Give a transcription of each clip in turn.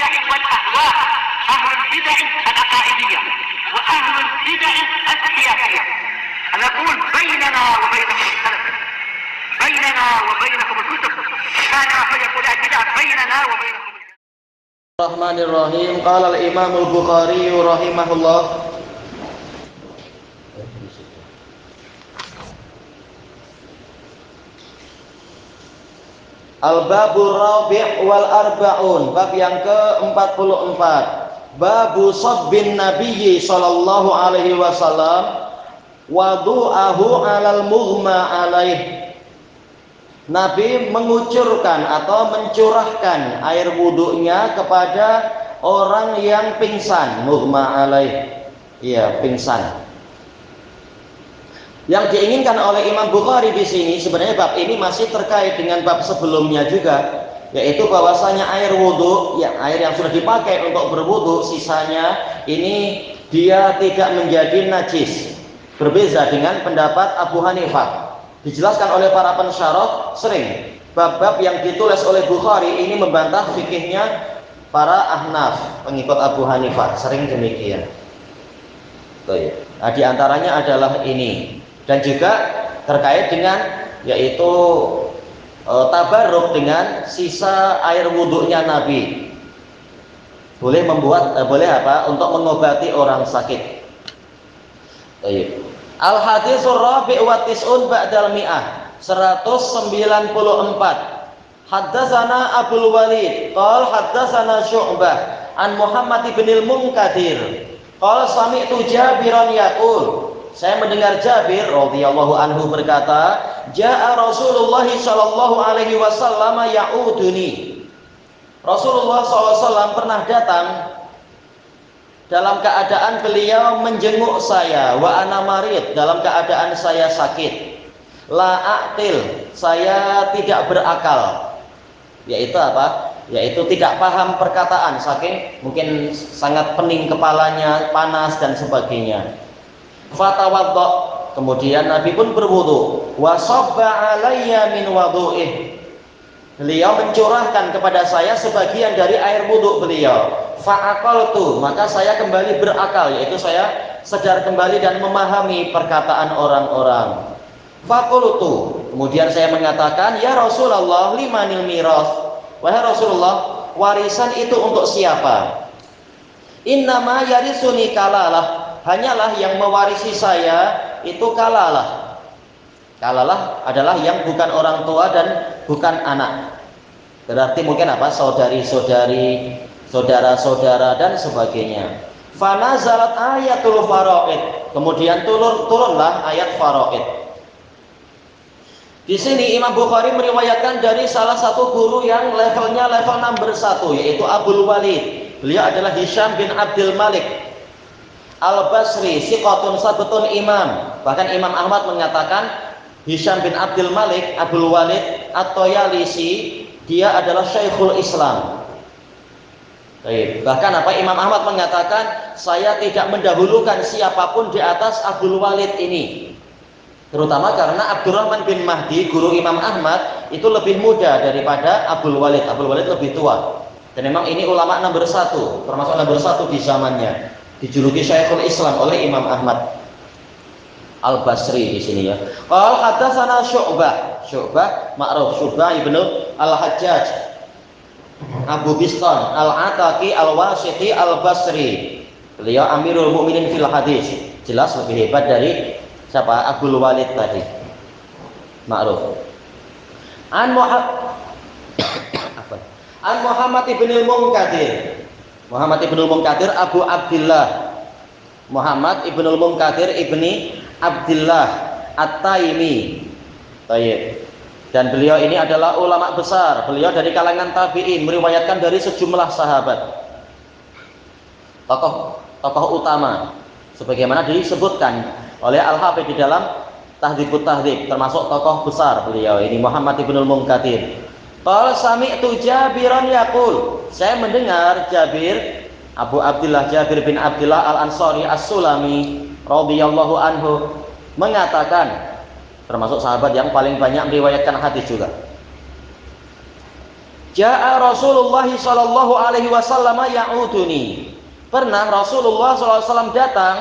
البدع والأهواء، أهل البدع العقائدية وأهل البدع السياسية. نقول بيننا وبينكم السلف، بيننا وبينكم الكتب، كان فيقول البدع بيننا وبينكم. Bismillahirrahmanirrahim. Qala al-Imam al-Bukhari rahimahullah. Al-babur rabi' wal arba'un, bab yang ke-44. Babu sabbin nabiyyi sallallahu alaihi wasallam wadu'ahu 'alal mughma alaih. Nabi mengucurkan atau mencurahkan air wudunya kepada orang yang pingsan, mughma alaih. Iya, pingsan. Yang diinginkan oleh Imam Bukhari di sini sebenarnya bab ini masih terkait dengan bab sebelumnya juga, yaitu bahwasanya air wudu, ya air yang sudah dipakai untuk berwudu, sisanya ini dia tidak menjadi najis. Berbeda dengan pendapat Abu Hanifah. Dijelaskan oleh para pensyarah, sering bab-bab yang ditulis oleh Bukhari ini membantah fikihnya para Ahnaf, pengikut Abu Hanifah, sering demikian. Nah, di antaranya adalah ini. Dan juga terkait dengan yaitu tabarruk dengan sisa air wudhunya Nabi. Boleh boleh apa? Untuk mengobati orang sakit. Al-haditsur rabi' wa tis'un ba'dal mi'ah, 194. Haddatsana Abdul Walid qala haddatsana Syu'bah an Muhammad ibn al-Munkadir qala sami'tu Jabiran yaqul, saya mendengar Jabir radhiyallahu anhu berkata, jaa Rasulullah sallallahu alaihi wasallam ya'uduni. Rasulullah SAW pernah datang dalam keadaan beliau menjenguk saya, wa ana marid, dalam keadaan saya sakit. La aqtil, saya tidak berakal. Yaitu apa? Yaitu tidak paham perkataan, saking mungkin sangat pening kepalanya, panas dan sebagainya. Fatawaddo, kemudian Nabi pun berwudu. Wa sabba alayya min wudu'ih, beliau mencurahkan kepada saya sebagian dari air wudu beliau. Fa'aqaltu, maka saya kembali berakal, yaitu saya sadar kembali dan memahami perkataan orang-orang. Faqultu, kemudian saya mengatakan, ya Rasulullah, limanil miras, wahai Rasulullah, warisan itu untuk siapa? Innama yarisuni kalalah, hanyalah yang mewarisi saya itu kalalah. Kalalah adalah yang bukan orang tua dan bukan anak. Berarti mungkin apa? Saudari-saudari, saudara-saudara dan sebagainya. Fanazalat ayatul faraid, kemudian turunlah ayat faraid. Di sini Imam Bukhari meriwayatkan dari salah satu guru yang levelnya level number 1, yaitu Abdul Walid. Beliau adalah Hisham bin Abdul Malik Al-Basri, siqatun sabtun imam. Bahkan Imam Ahmad mengatakan Hisham bin Abdul Malik Abdul Walid At-Toyalisi, dia adalah Syekhul Islam. Bahkan apa, Imam Ahmad mengatakan, saya tidak mendahulukan siapapun di atas Abdul Walid ini, terutama karena Abdurrahman bin Mahdi, guru Imam Ahmad, itu lebih muda daripada Abdul Walid. Abdul Walid lebih tua. Dan memang ini ulama nomor 1, termasuk nomor 1 di zamannya, dijuluki Syekhul Islam oleh Imam Ahmad Al-Basri di sini ya. Qala hadatsana Syu'bah ma'ruf, Syu'bah ibnu Al-Hajjaj Abu Bistan Al-Ataki Al-Wasiti Al-Basri. Beliau Amirul Mukminin fil hadis, jelas lebih hebat dari siapa? Abdul Walid tadi. Ma'ruf. An Muhammad ibn al-Munkadir. Muhammad ibn al-Munkadir Abu Abdullah. Muhammad ibn al-Munkadir ibni Abdullah At-Taimi. Baik. Dan beliau ini adalah ulama besar. Beliau dari kalangan tabi'in, meriwayatkan dari sejumlah sahabat. Tokoh utama sebagaimana disebutkan oleh Al-Hafidz di dalam Tahdzibut Tahdzib, termasuk tokoh besar beliau ini Muhammad ibn al-Munkadir. Qala sami'tu Jabiran yaqul, saya mendengar Jabir, Abu Abdullah Jabir bin Abdullah Al-Ansari As-Sulami radhiyallahu anhu mengatakan, termasuk sahabat yang paling banyak meriwayatkan hadis juga. Ja'a Rasulullah sallallahu alaihi wasallam ya'uduni. Pernah Rasulullah sallallahu alaihi wasallam datang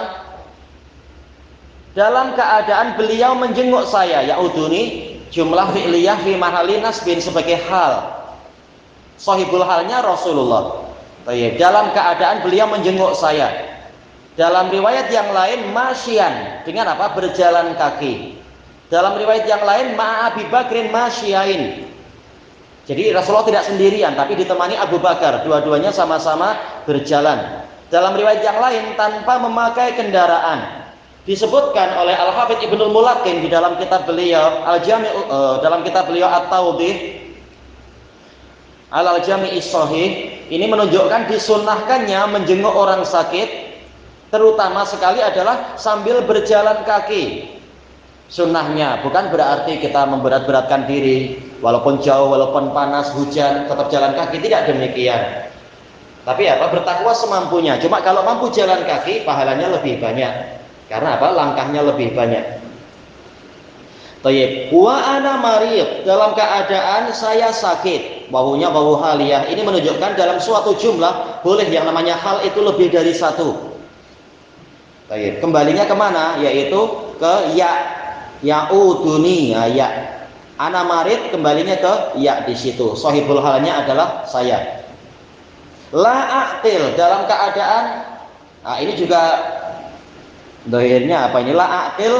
dalam keadaan beliau menjenguk saya. Ya'uduni jumlah fi'liyah fi mahalli nasbin sebagai hal. Sahibul halnya Rasulullah. Dalam keadaan beliau menjenguk saya. Dalam riwayat yang lain masyian, dengan apa? Berjalan kaki. Dalam riwayat yang lain ma'abi Bakrin masyiain. Jadi Rasulullah tidak sendirian, tapi ditemani Abu Bakar. Dua-duanya sama-sama berjalan. Dalam riwayat yang lain tanpa memakai kendaraan. Disebutkan oleh Al-Hafidz Ibnul Mulaqqin di dalam kitab beliau dalam kitab beliau At-Tawdih Al-Jami'is Shahih, ini menunjukkan disunnahkannya menjenguk orang sakit, terutama sekali adalah sambil berjalan kaki. Sunnahnya bukan berarti kita memberat-beratkan diri, walaupun jauh, walaupun panas, hujan, tetap jalan kaki, tidak demikian. Tapi bertakwa semampunya. Cuma kalau mampu jalan kaki, pahalanya lebih banyak. Karena langkahnya lebih banyak. Tayyib. Wa ana marid, dalam keadaan saya sakit. Baunya bau haliyah. Ini menunjukkan dalam suatu jumlah boleh yang namanya hal itu lebih dari satu. Tayyib. Kembalinya kemana? Yaitu ke ya. Ya'uduni, ya. Ana marid kembalinya ke ya di situ. Sahibul halnya adalah saya. La aqtil, dalam keadaan ini juga dohirnya ini la aqtil,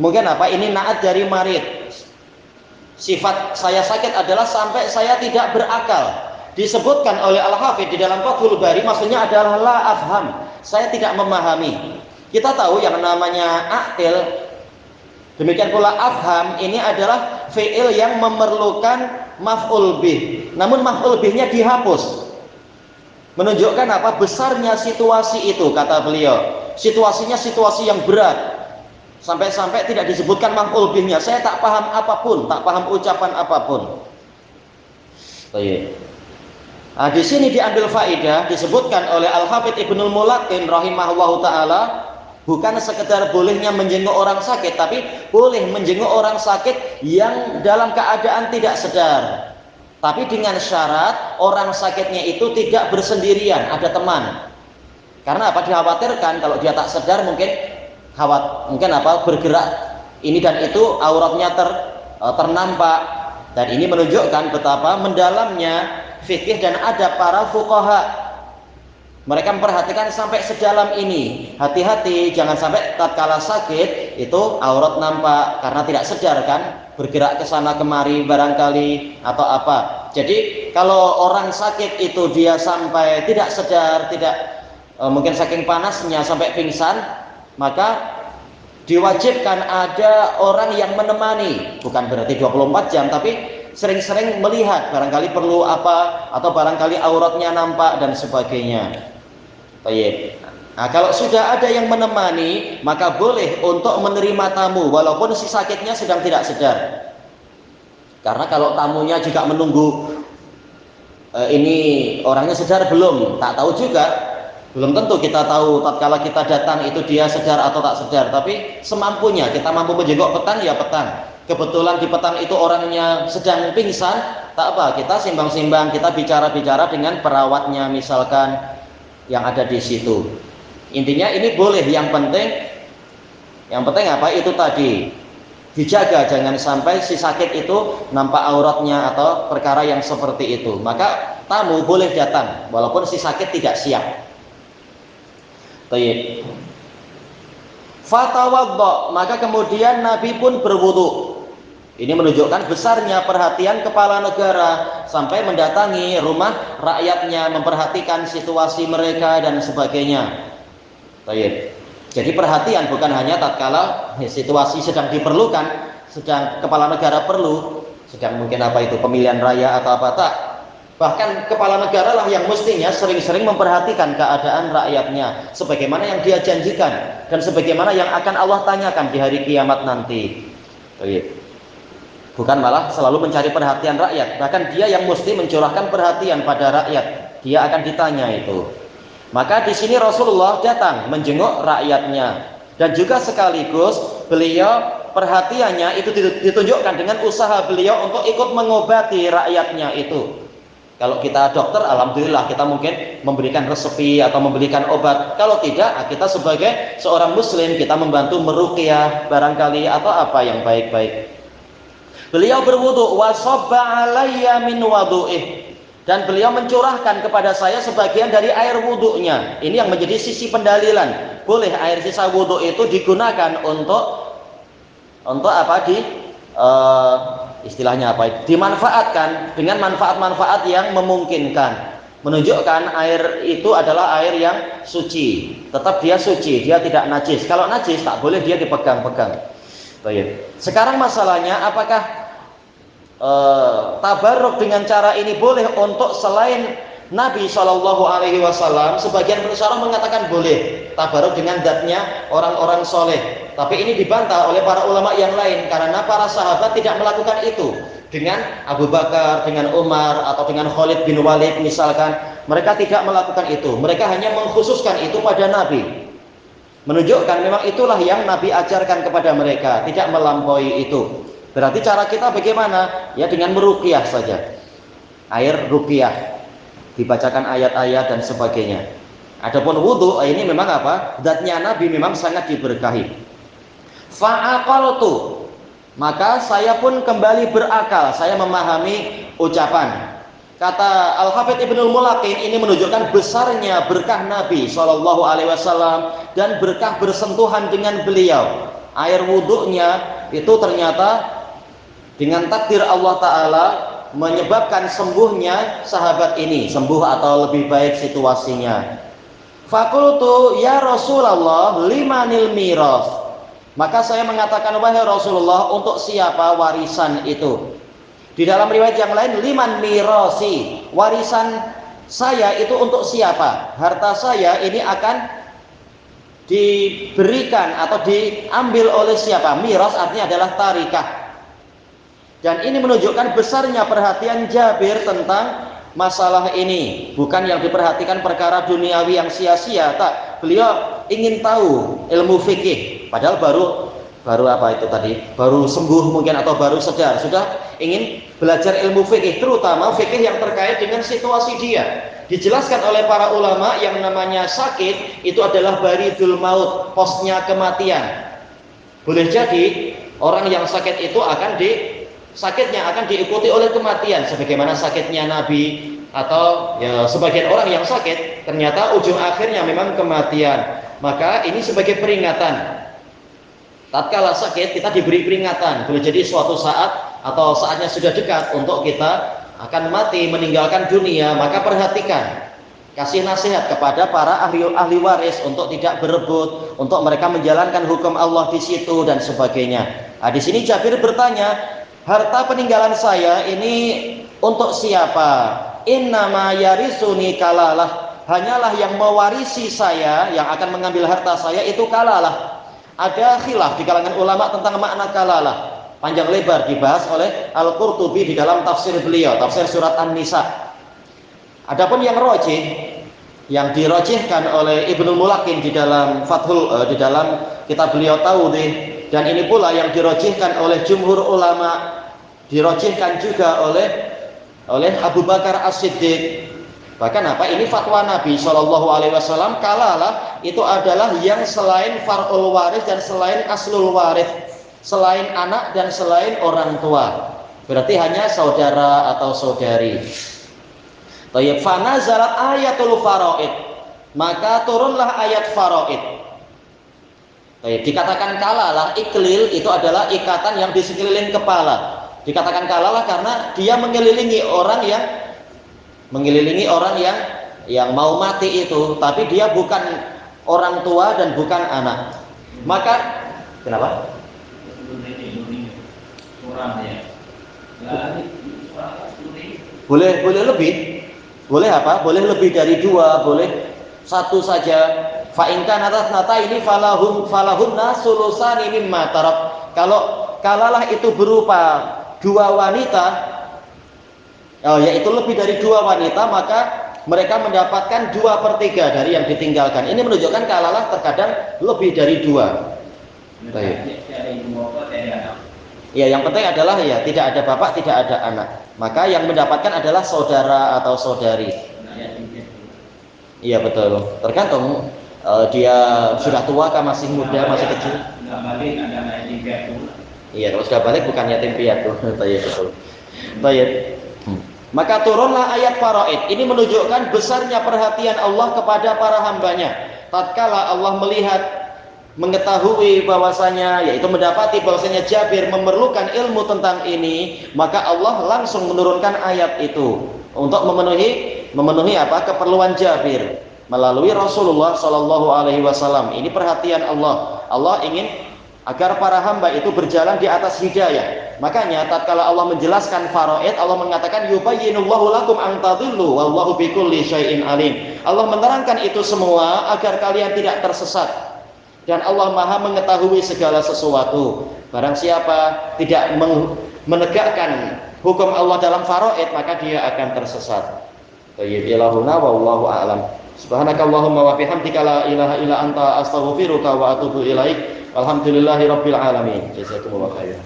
mungkin ini naat dari marid. Sifat saya sakit adalah sampai saya tidak berakal. Disebutkan oleh Al-Hafidz di dalam Fathul Bari, maksudnya adalah la afham, saya tidak memahami. Kita tahu yang namanya aqtil. Demikian pula afham, ini adalah fi'il yang memerlukan maf'ul bih. Namun maf'ul bihnya dihapus. Menunjukkan besarnya situasi itu, kata beliau. Situasinya situasi yang berat. Sampai-sampai tidak disebutkan maf'ul bihnya. Saya tak paham apapun, tak paham ucapan apapun. Di sini diambil faidah, disebutkan oleh Al-Hafidz Ibnul Mulaqqin rahimahullahu taala. Bukan sekedar bolehnya menjenguk orang sakit, tapi boleh menjenguk orang sakit yang dalam keadaan tidak sadar. Tapi dengan syarat orang sakitnya itu tidak bersendirian, ada teman. Karena dikhawatirkan kalau dia tak sadar mungkin bergerak ini dan itu, auratnya ternampak. Dan ini menunjukkan betapa mendalamnya fikih dan adab para fuqaha. Mereka memperhatikan sampai sedalam ini. Hati-hati, jangan sampai tatkala sakit itu aurat nampak karena tidak sadar kan, bergerak ke sana kemari barangkali atau apa. Jadi kalau orang sakit itu dia sampai tidak sadar, mungkin saking panasnya sampai pingsan, maka diwajibkan ada orang yang menemani. Bukan berarti 24 jam, tapi sering-sering melihat, barangkali perlu apa, atau barangkali auratnya nampak dan sebagainya. Baik. Nah, kalau sudah ada yang menemani, maka boleh untuk menerima tamu walaupun si sakitnya sedang tidak sadar. Karena kalau tamunya juga menunggu ini orangnya sadar belum, tak tahu juga. Belum tentu kita tahu tatkala kita datang itu dia sadar atau tak sadar, tapi semampunya kita mampu menjenguk petang ya petang. Kebetulan di petang itu orangnya sedang pingsan, tak apa, kita simbang-simbang, kita bicara-bicara dengan perawatnya misalkan yang ada di situ. Intinya ini boleh, yang penting itu tadi dijaga, jangan sampai si sakit itu nampak auratnya atau perkara yang seperti itu. Maka tamu boleh datang walaupun si sakit tidak siap. Baik. Fatawaddo, maka kemudian Nabi pun berwudu. Ini menunjukkan besarnya perhatian kepala negara sampai mendatangi rumah rakyatnya, memperhatikan situasi mereka dan sebagainya. Baik. Jadi perhatian bukan hanya tatkala situasi sedang diperlukan, sedang kepala negara perlu, sedang mungkin pemilihan raya atau apa, tak. Bahkan kepala negara lah yang mestinya sering-sering memperhatikan keadaan rakyatnya, sebagaimana yang dia janjikan dan sebagaimana yang akan Allah tanyakan di hari kiamat nanti. Baik. Bukan malah selalu mencari perhatian rakyat. Bahkan dia yang mesti mencurahkan perhatian pada rakyat. Dia akan ditanya itu. Maka di sini Rasulullah datang menjenguk rakyatnya. Dan juga sekaligus beliau perhatiannya itu ditunjukkan dengan usaha beliau untuk ikut mengobati rakyatnya itu. Kalau kita dokter, alhamdulillah kita mungkin memberikan resepi atau memberikan obat. Kalau tidak, kita sebagai seorang muslim kita membantu meruqyah barangkali atau apa yang baik-baik. Beliau berwudu, wa sabba alayya min wudu'ih, dan beliau mencurahkan kepada saya sebagian dari air wudunya. Ini yang menjadi sisi pendalilan. Boleh air sisa wudu itu digunakan untuk apa istilahnya apa? Dimanfaatkan dengan manfaat-manfaat yang memungkinkan. Menunjukkan air itu adalah air yang suci. Tetap dia suci, dia tidak najis. Kalau najis tak boleh dia dipegang-pegang. Baik. Sekarang masalahnya apakah tabarruk dengan cara ini boleh untuk selain Nabi SAW? Sebagian pensyarah mengatakan boleh tabarruk dengan zatnya orang-orang soleh. Tapi ini dibantah oleh para ulama yang lain karena para sahabat tidak melakukan itu. Dengan Abu Bakar, dengan Umar, atau dengan Khalid bin Walid misalkan, mereka tidak melakukan itu. Mereka hanya mengkhususkan itu pada Nabi. Menunjukkan memang itulah yang Nabi ajarkan kepada mereka, tidak melampaui itu. Berarti cara kita bagaimana? Ya dengan meruqyah saja. Air ruqyah, dibacakan ayat-ayat dan sebagainya. Adapun wudu ini memang apa? Zatnya Nabi memang sangat diberkahi. Fa'aqaltu, maka saya pun kembali berakal, saya memahami ucapan. Kata Al-Hafidz Ibnul Mulaqin, ini menunjukkan besarnya berkah Nabi SAW dan berkah bersentuhan dengan beliau. Air wudhunya itu ternyata dengan takdir Allah Ta'ala menyebabkan sembuhnya sahabat ini, sembuh atau lebih baik situasinya. Fakultu ya Rasulullah limanil miras, maka saya mengatakan, wahai Rasulullah, untuk siapa warisan itu? Di dalam riwayat yang lain, liman mirasi, warisan saya itu untuk siapa? Harta saya ini akan diberikan atau diambil oleh siapa? Miras artinya adalah tarikah. Dan ini menunjukkan besarnya perhatian Jabir tentang masalah ini. Bukan yang diperhatikan perkara duniawi yang sia-sia, tak. Beliau ingin tahu ilmu fikih, padahal baru apa itu tadi? Baru sembuh mungkin atau baru sadar, sudah ingin belajar ilmu fikih, terutama fikih yang terkait dengan situasi dia. Dijelaskan oleh para ulama yang namanya sakit itu adalah baridul maut, posnya kematian. Boleh jadi orang yang sakit itu sakitnya akan diikuti oleh kematian, sebagaimana sakitnya Nabi, atau ya sebagian orang yang sakit ternyata ujung akhirnya memang kematian. Maka ini sebagai peringatan. Tatkala sakit kita diberi peringatan, boleh jadi suatu saat atau saatnya sudah dekat untuk kita akan mati meninggalkan dunia, maka perhatikan, kasih nasihat kepada para ahli waris untuk tidak berebut, untuk mereka menjalankan hukum Allah di situ dan sebagainya. Nah, di sini Jabir bertanya, harta peninggalan saya ini untuk siapa? Innama yarisuni kalalah, hanyalah yang mewarisi saya, yang akan mengambil harta saya itu kalalah. Ada khilaf di kalangan ulama tentang makna kalalah. Panjang lebar dibahas oleh Al-Qurtubi di dalam tafsir beliau, tafsir surat An-Nisa. Adapun yang rajih, yang dirajihkan oleh Ibnu Mulaqin di dalam di dalam kitab beliau Tawdih, dan ini pula yang dirajihkan oleh jumhur ulama, dirajihkan juga oleh Abu Bakar As-Siddiq. Bahkan apa? Ini fatwa Nabi SAW, kalalah itu adalah yang selain far'ul waris dan selain aslul waris, selain anak dan selain orang tua. Berarti hanya saudara atau saudari. Tayyib, fanazalat ayatul faraid, maka turunlah ayat faraid. Tayyib, dikatakan kalalah, iklil itu adalah ikatan yang di sekeliling kepala. Dikatakan kalalah karena dia mengelilingi orang yang mau mati itu, tapi dia bukan orang tua dan bukan anak. Maka kenapa? Boleh lebih. Boleh apa? Boleh lebih dari dua, boleh satu saja. Fa in kana nata ini falahunna sulusani mimma tarak. Kalau kalalah itu berupa dua wanita, yaitu lebih dari dua wanita, maka mereka mendapatkan 2/3 dari yang ditinggalkan. Ini menunjukkan kalalah terkadang lebih dari dua. Baik. Ya, yang penting adalah ya tidak ada bapak, tidak ada anak. Maka yang mendapatkan adalah saudara atau saudari. Iya betul. Tergantung dia sudah tua kah, masih muda, masih kecil. Sudah balik ada yatim piatu. Iya, kalau sudah balik bukan yatim piatu. Iya betul. Baik. Maka turunlah ayat faraid. Ini menunjukkan besarnya perhatian Allah kepada para hambanya. Tatkala Allah melihat, mengetahui bahwasanya, yaitu mendapati bahwasanya Jabir memerlukan ilmu tentang ini, maka Allah langsung menurunkan ayat itu untuk memenuhi apa? Keperluan Jabir melalui Rasulullah Shallallahu Alaihi Wasallam. Ini perhatian Allah. Allah ingin agar para hamba itu berjalan di atas hidayah. Makanya tatkala Allah menjelaskan faraid, Allah mengatakan yubayyinullahu lakum an tadillu wallahu bikulli syai'in alim. Allah menerangkan itu semua agar kalian tidak tersesat. Dan Allah Maha mengetahui segala sesuatu. Barang siapa tidak menegakkan hukum Allah dalam faraid, maka dia akan tersesat. Tayyibillahuna wallahu a'lam. Subhanakallahumma wa bihamdika la ilaha illa anta astaghfiruka wa atubu ilaik. Alhamdulillahirabbil alamin. Jazakumullahu khairan.